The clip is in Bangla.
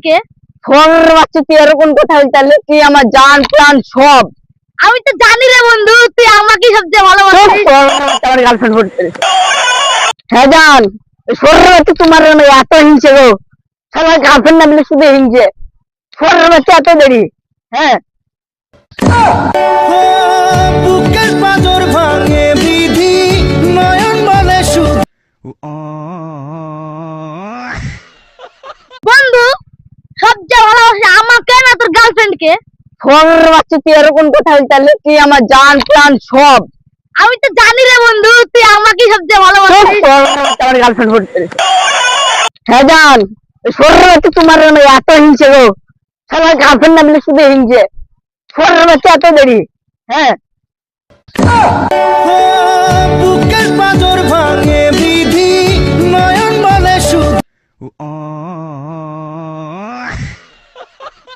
কে? বাচ্চা তুই এরকম কথা বলতে তুই আমার জান প্রাণ সব। আমি তো জানি রে বন্ধু, তুই আমাকে সবচেয়ে ভালোবাসিস। আমার গার্লফ্রেন্ড বলতে হ্যাঁ জান, বাচ্চা তোমার এত হিংসে গো, সবার গার্লফ্রেন্ড না বলে শুধু হিংসে। বাচ্চা এত দেরি। হ্যাঁ বুকের পাঁজর ভাঙে বিধি নয়ন বলে শুধু। বন্ধু, সবচেয়ে ভালোবাসিস আমাকে না তোর গার্লফ্রেন্ড কে? বাচ্চা তুই এরকম কথা বলতে তুই আমার জান প্রাণ সব। আমি তো জানি রে বন্ধু, তুই আমাকে সবচেয়ে ভালোবাসিস। আমার গার্লফ্রেন্ড বলতে হ্যাঁ জান, বাচ্চা তোমার এত হিংসে গো, সবার গার্লফ্রেন্ড না বলে শুধু হিংসে। বাচ্চা এত দেরি। হ্যাঁ বুকের পাঁজর ভাঙে